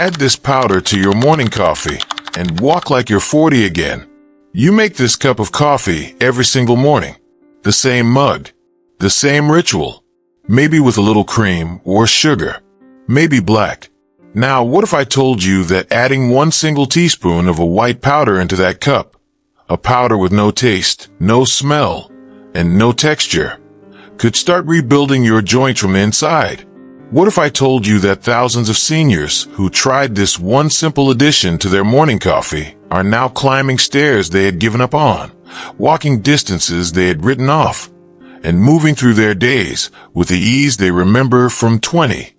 Add this powder to your morning coffee and walk like you're 40 again. You make this cup of coffee every single morning. The same mug, the same ritual, maybe with a little cream or sugar, maybe black. Now, what if I told you that adding 1 single teaspoon of a white powder into that cup, a powder with no taste, no smell, and no texture, could start rebuilding your joints from the inside? What if I told you that thousands of seniors who tried this one simple addition to their morning coffee are now climbing stairs they had given up on, walking distances they had written off, and moving through their days with the ease they remember from 20,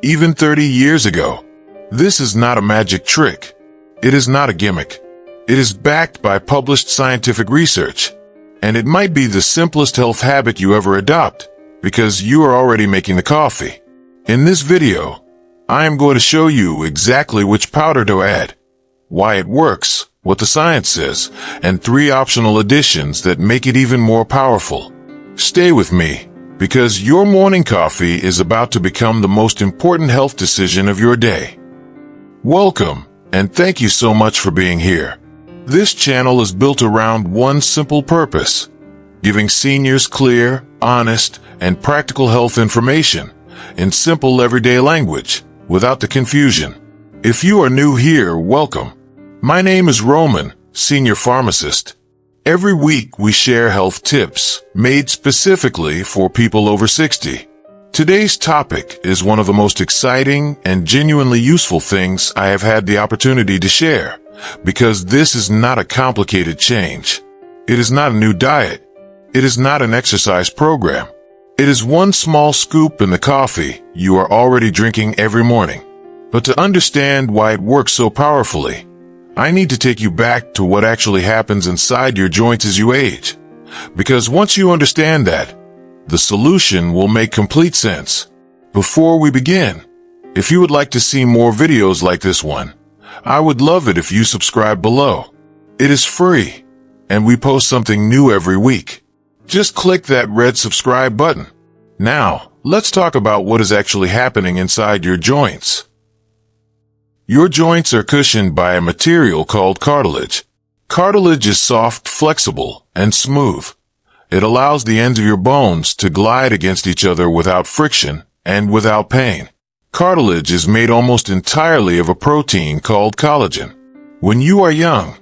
even 30 years ago? This is not a magic trick. It is not a gimmick. It is backed by published scientific research, and it might be the simplest health habit you ever adopt because you are already making the coffee. In this video, I am going to show you exactly which powder to add, why it works, what the science says, and 3 optional additions that make it even more powerful. Stay with me, because your morning coffee is about to become the most important health decision of your day. Welcome, and thank you so much for being here. This channel is built around one simple purpose: giving seniors clear, honest, and practical health information in simple everyday language, without the confusion. If you are new here, welcome. My name is Roman, Senior Pharmacist. Every week we share health tips made specifically for people over 60. Today's topic is one of the most exciting and genuinely useful things I have had the opportunity to share, because this is not a complicated change. It is not a new diet. It is not an exercise program. It is one small scoop in the coffee you are already drinking every morning. But to understand why it works so powerfully, I need to take you back to what actually happens inside your joints as you age. Because once you understand that, the solution will make complete sense. Before we begin, if you would like to see more videos like this one, I would love it if you subscribe below. It is free, and we post something new every week. Just click that red subscribe button. Now, let's talk about what is actually happening inside your joints. Your joints are cushioned by a material called cartilage. Cartilage is soft, flexible, and smooth. It allows the ends of your bones to glide against each other without friction and without pain. Cartilage is made almost entirely of a protein called collagen. When you are young,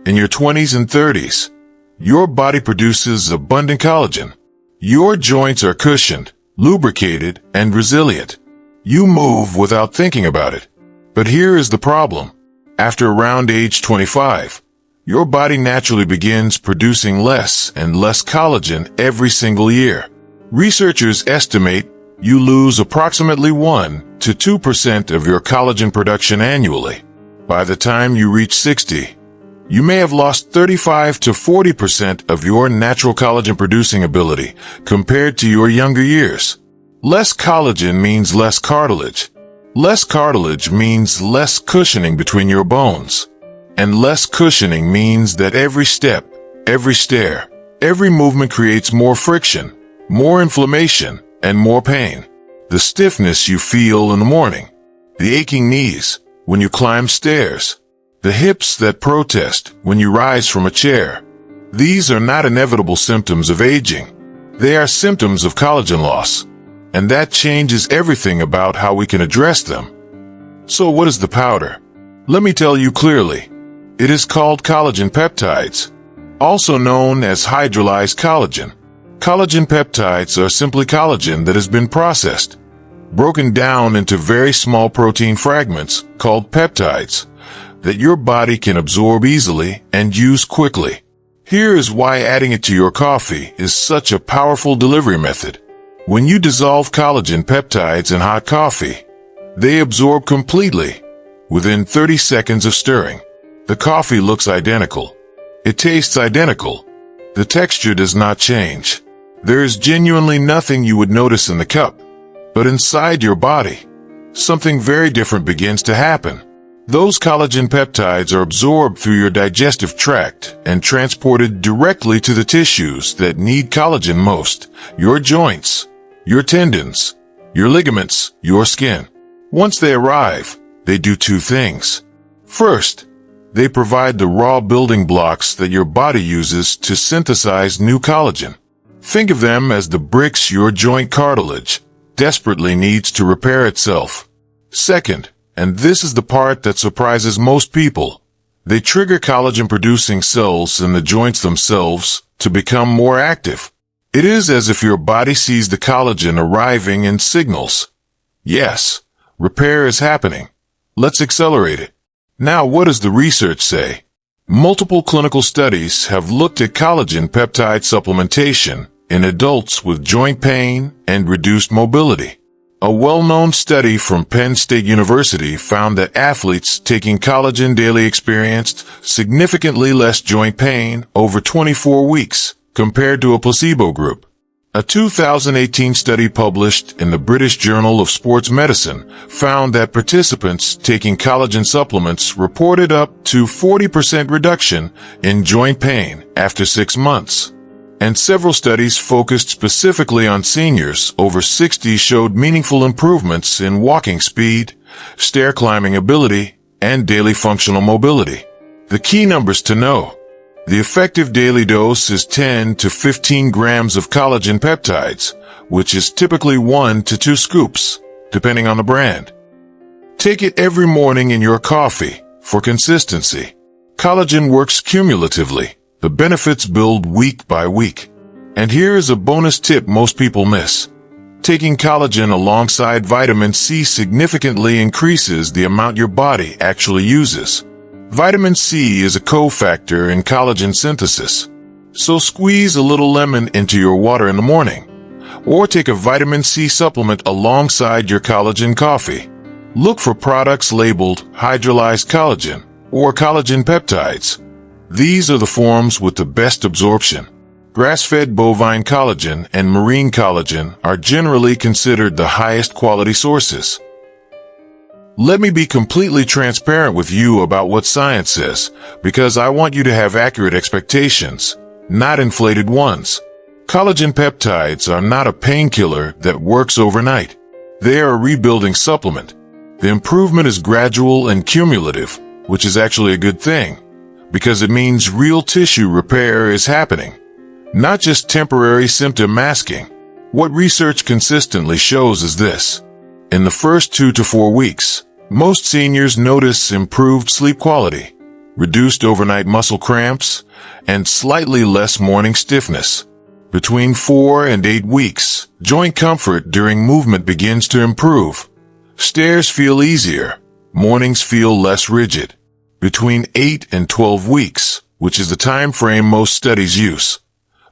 in your 20s and 30s, your body produces abundant collagen. Your joints are cushioned, lubricated, and resilient. You move without thinking about it. But here is the problem. After around age 25, your body naturally begins producing less and less collagen every single year. Researchers estimate you lose approximately 1 to 2% of your collagen production annually. By the time you reach 60, you may have lost 35 to 40% of your natural collagen producing ability compared to your younger years. Less collagen means less cartilage. Less cartilage means less cushioning between your bones. And less cushioning means that every step, every stair, every movement creates more friction, more inflammation, and more pain. The stiffness you feel in the morning, the aching knees when you climb stairs, the hips that protest when you rise from a chair. These are not inevitable symptoms of aging. They are symptoms of collagen loss, and that changes everything about how we can address them. So what is the powder? Let me tell you clearly. It is called collagen peptides, also known as hydrolyzed collagen. Collagen peptides are simply collagen that has been processed, broken down into very small protein fragments called peptides, that your body can absorb easily and use quickly. Here is why adding it to your coffee is such a powerful delivery method. When you dissolve collagen peptides in hot coffee, they absorb completely within 30 seconds of stirring. The coffee looks identical. It tastes identical. The texture does not change. There is genuinely nothing you would notice in the cup. But inside your body, something very different begins to happen. Those collagen peptides are absorbed through your digestive tract and transported directly to the tissues that need collagen most: your joints, your tendons, your ligaments, your skin. Once they arrive, they do two things. First, they provide the raw building blocks that your body uses to synthesize new collagen. Think of them as the bricks your joint cartilage desperately needs to repair itself. Second, and this is the part that surprises most people, they trigger collagen-producing cells in the joints themselves to become more active. It is as if your body sees the collagen arriving and signals, yes, repair is happening. Let's accelerate it. Now, what does the research say? Multiple clinical studies have looked at collagen peptide supplementation in adults with joint pain and reduced mobility. A well-known study from Penn State University found that athletes taking collagen daily experienced significantly less joint pain over 24 weeks compared to a placebo group. A 2018 study published in the British Journal of Sports Medicine found that participants taking collagen supplements reported up to 40% reduction in joint pain after 6 months. And several studies focused specifically on seniors over 60 showed meaningful improvements in walking speed, stair climbing ability, and daily functional mobility. The key numbers to know. The effective daily dose is 10 to 15 grams of collagen peptides, which is typically 1 to 2 scoops, depending on the brand. Take it every morning in your coffee for consistency. Collagen works cumulatively. The benefits build week by week. And here is a bonus tip most people miss. Taking collagen alongside vitamin C significantly increases the amount your body actually uses. Vitamin C is a cofactor in collagen synthesis. So squeeze a little lemon into your water in the morning, or take a vitamin C supplement alongside your collagen coffee. Look for products labeled hydrolyzed collagen or collagen peptides. These are the forms with the best absorption. Grass-fed bovine collagen and marine collagen are generally considered the highest quality sources. Let me be completely transparent with you about what science says, because I want you to have accurate expectations, not inflated ones. Collagen peptides are not a painkiller that works overnight. They are a rebuilding supplement. The improvement is gradual and cumulative, which is actually a good thing, because it means real tissue repair is happening, not just temporary symptom masking. What research consistently shows is this. In the first 2 to 4 weeks, most seniors notice improved sleep quality, reduced overnight muscle cramps, and slightly less morning stiffness. Between 4 and 8 weeks, joint comfort during movement begins to improve. Stairs feel easier. Mornings feel less rigid. Between 8 and 12 weeks, which is the time frame most studies use,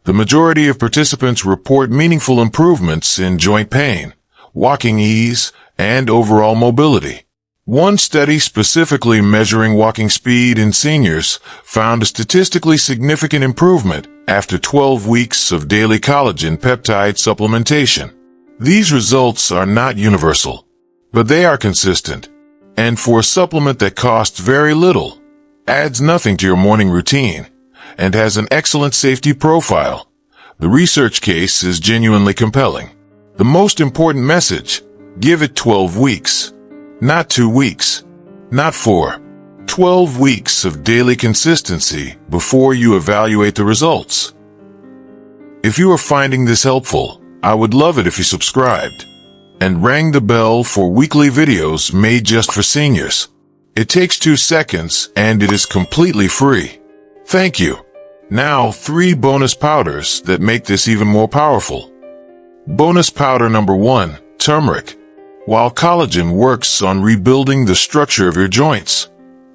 the majority of participants report meaningful improvements in joint pain, walking ease, and overall mobility. One study specifically measuring walking speed in seniors found a statistically significant improvement after 12 weeks of daily collagen peptide supplementation. These results are not universal, but they are consistent. And for a supplement that costs very little, adds nothing to your morning routine, and has an excellent safety profile, the research case is genuinely compelling. The most important message, give it 12 weeks. Not 2 weeks, not 4. 12 weeks of daily consistency before you evaluate the results. If you are finding this helpful, I would love it if you subscribed and rang the bell for weekly videos made just for seniors. It takes 2 seconds and it is completely free. Thank you. Now, 3 bonus powders that make this even more powerful. Bonus powder number 1, turmeric. While collagen works on rebuilding the structure of your joints,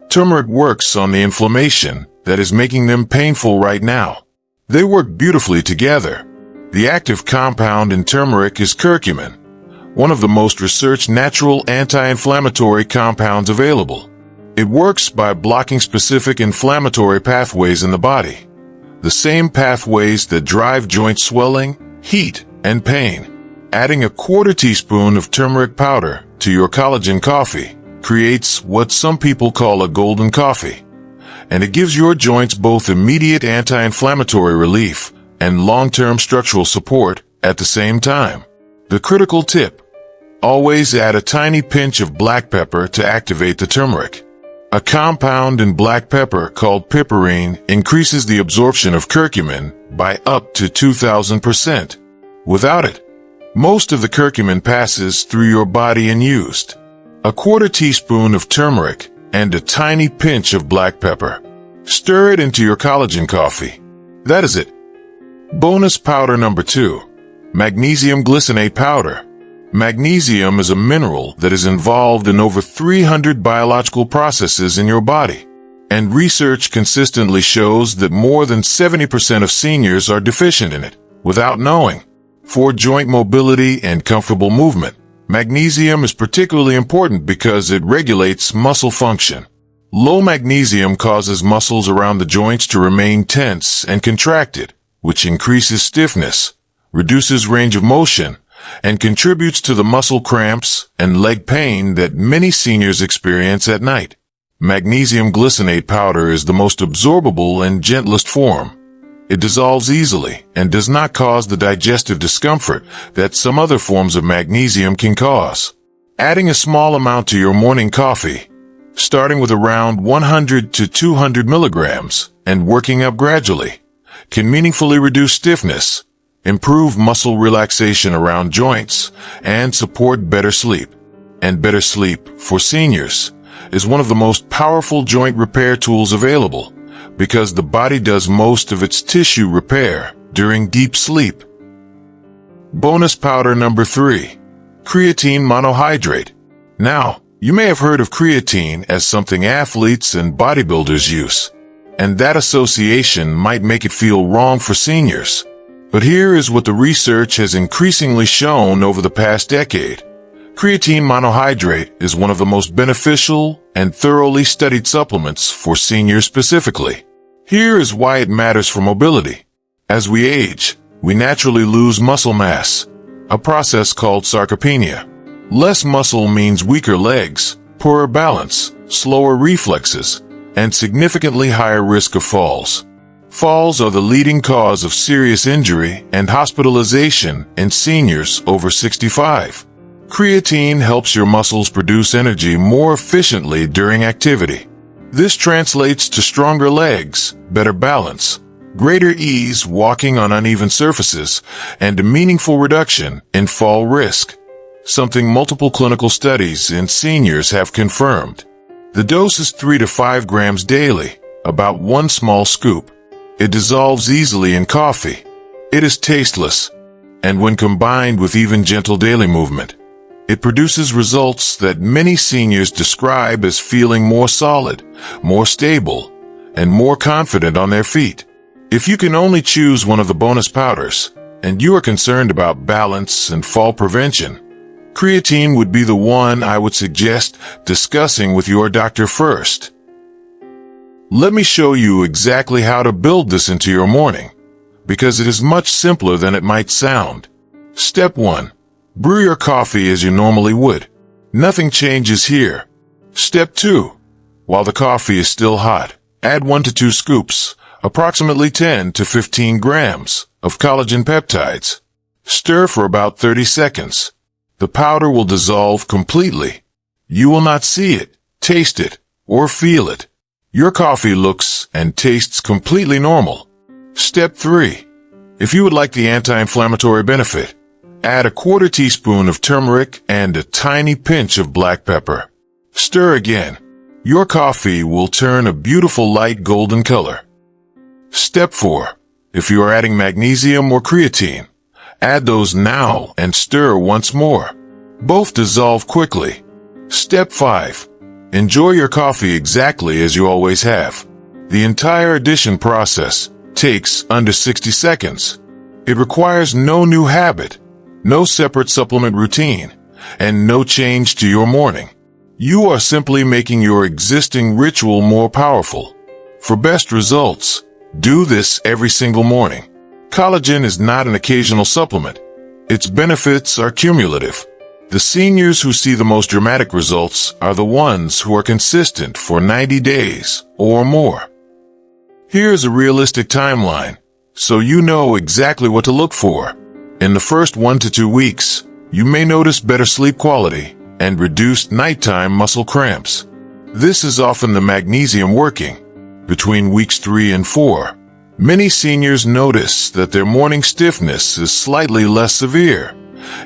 turmeric works on the inflammation that is making them painful right now. They work beautifully together. The active compound in turmeric is curcumin, one of the most researched natural anti-inflammatory compounds available. It works by blocking specific inflammatory pathways in the body, the same pathways that drive joint swelling, heat, and pain. Adding a 1/4 teaspoon of turmeric powder to your collagen coffee creates what some people call a golden coffee, and it gives your joints both immediate anti-inflammatory relief and long-term structural support at the same time. The critical tip: Always add a tiny pinch of black pepper to activate the turmeric. A compound in black pepper called piperine increases the absorption of curcumin by up to 2,000%. Without it, most of the curcumin passes through your body unused. A quarter teaspoon of turmeric and a tiny pinch of black pepper. Stir it into your collagen coffee. That is it. Bonus powder number 2. Magnesium glycinate powder. Magnesium is a mineral that is involved in over 300 biological processes in your body. And research consistently shows that more than 70% of seniors are deficient in it, without knowing. For joint mobility and comfortable movement, magnesium is particularly important because it regulates muscle function. Low magnesium causes muscles around the joints to remain tense and contracted, which increases stiffness, reduces range of motion, and contributes to the muscle cramps and leg pain that many seniors experience at night. Magnesium glycinate powder is the most absorbable and gentlest form. It dissolves easily and does not cause the digestive discomfort that some other forms of magnesium can cause. Adding a small amount to your morning coffee, starting with around 100 to 200 milligrams and working up gradually, can meaningfully reduce stiffness, improve muscle relaxation around joints, and support better sleep. And better sleep, for seniors, is one of the most powerful joint repair tools available because the body does most of its tissue repair during deep sleep. Bonus powder number 3. Creatine monohydrate. Now, you may have heard of creatine as something athletes and bodybuilders use, and that association might make it feel wrong for seniors. But here is what the research has increasingly shown over the past decade. Creatine monohydrate is one of the most beneficial and thoroughly studied supplements for seniors specifically. Here is why it matters for mobility. As we age, we naturally lose muscle mass, a process called sarcopenia. Less muscle means weaker legs, poorer balance, slower reflexes, and significantly higher risk of falls. Falls are the leading cause of serious injury and hospitalization in seniors over 65. Creatine helps your muscles produce energy more efficiently during activity. This translates to stronger legs, better balance, greater ease walking on uneven surfaces, and a meaningful reduction in fall risk, something multiple clinical studies in seniors have confirmed. The dose is 3 to 5 grams daily, about 1 small scoop. It dissolves easily in coffee. It is tasteless, and when combined with even gentle daily movement, it produces results that many seniors describe as feeling more solid, more stable, and more confident on their feet. If you can only choose one of the bonus powders, and you are concerned about balance and fall prevention, creatine would be the one I would suggest discussing with your doctor first. Let me show you exactly how to build this into your morning, because it is much simpler than it might sound. Step 1. Brew your coffee as you normally would. Nothing changes here. Step 2. While the coffee is still hot, add 1 to 2 scoops, approximately 10 to 15 grams, of collagen peptides. Stir for about 30 seconds. The powder will dissolve completely. You will not see it, taste it, or feel it. Your coffee looks and tastes completely normal. Step 3. If you would like the anti-inflammatory benefit, add a quarter teaspoon of turmeric and a tiny pinch of black pepper. Stir again. Your coffee will turn a beautiful light golden color. Step 4. If you are adding magnesium or creatine, add those now and stir once more. Both dissolve quickly. Step 5. Enjoy your coffee exactly as you always have. The entire addition process takes under 60 seconds. It requires no new habit, no separate supplement routine, and no change to your morning. You are simply making your existing ritual more powerful. For best results, do this every single morning. Collagen is not an occasional supplement. Its benefits are cumulative. The seniors who see the most dramatic results are the ones who are consistent for 90 days or more. Here's a realistic timeline, so you know exactly what to look for. In the first 1 to 2 weeks, You may notice better sleep quality and reduced nighttime muscle cramps. This is often the magnesium working. Between weeks 3 and 4, many seniors notice that their morning stiffness is slightly less severe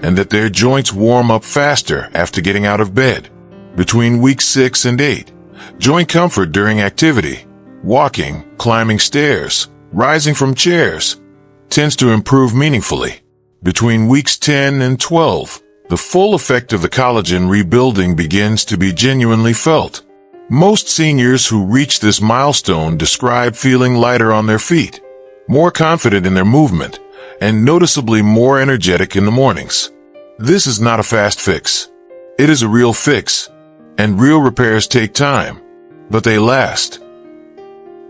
and that their joints warm up faster after getting out of bed. Between weeks 6 and 8, joint comfort during activity, walking, climbing stairs, rising from chairs, tends to improve meaningfully. Between weeks 10 and 12, the full effect of the collagen rebuilding begins to be genuinely felt. Most seniors who reach this milestone describe feeling lighter on their feet, more confident in their movement, and noticeably more energetic in the mornings. This is not a fast fix. It is a real fix, and real repairs take time, but they last.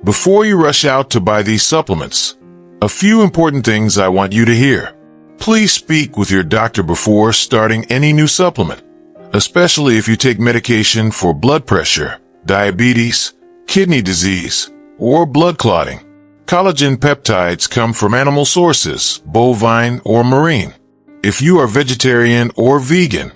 Before you rush out to buy these supplements, a few important things I want you to hear. Please speak with your doctor before starting any new supplement, especially if you take medication for blood pressure, diabetes, kidney disease, or blood clotting. Collagen peptides come from animal sources, bovine or marine. If you are vegetarian or vegan,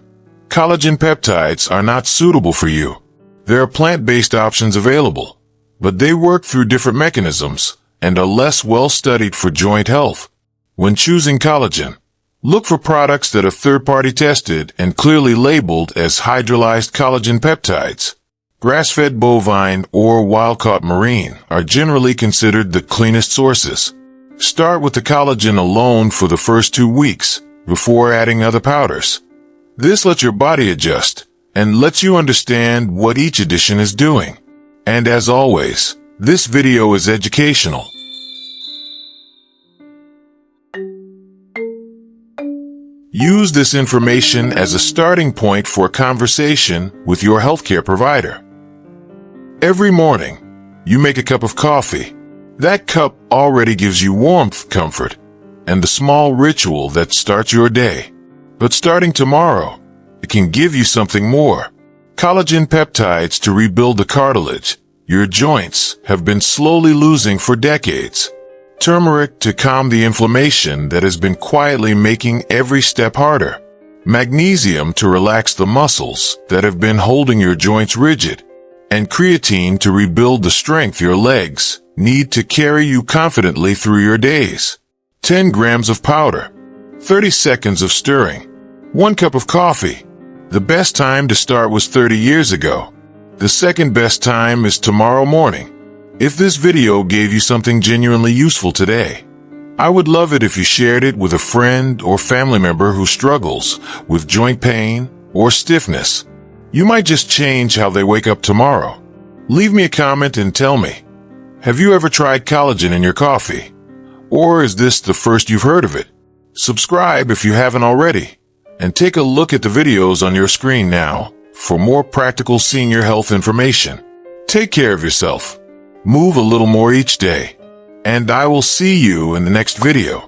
collagen peptides are not suitable for you. There are plant-based options available, but they work through different mechanisms and are less well-studied for joint health. When choosing collagen, look for products that are third-party tested and clearly labeled as hydrolyzed collagen peptides. Grass-fed bovine or wild-caught marine are generally considered the cleanest sources. Start with the collagen alone for the first 2 weeks before adding other powders. This lets your body adjust and lets you understand what each addition is doing. And as always, this video is educational. Use this information as a starting point for a conversation with your healthcare provider. Every morning, you make a cup of coffee. That cup already gives you warmth, comfort, and the small ritual that starts your day. But starting tomorrow, it can give you something more. Collagen peptides to rebuild the cartilage your joints have been slowly losing for decades. Turmeric to calm the inflammation that has been quietly making every step harder. Magnesium to relax the muscles that have been holding your joints rigid. And creatine to rebuild the strength your legs need to carry you confidently through your days. 10 grams of powder. 30 seconds of stirring. 1 cup of coffee. The best time to start was 30 years ago. The second best time is tomorrow morning. If this video gave you something genuinely useful today, I would love it if you shared it with a friend or family member who struggles with joint pain or stiffness. You might just change how they wake up tomorrow. Leave me a comment and tell me, have you ever tried collagen in your coffee? Or is this the first you've heard of it? Subscribe if you haven't already, and take a look at the videos on your screen now for more practical senior health information. Take care of yourself. Move a little more each day, and I will see you in the next video.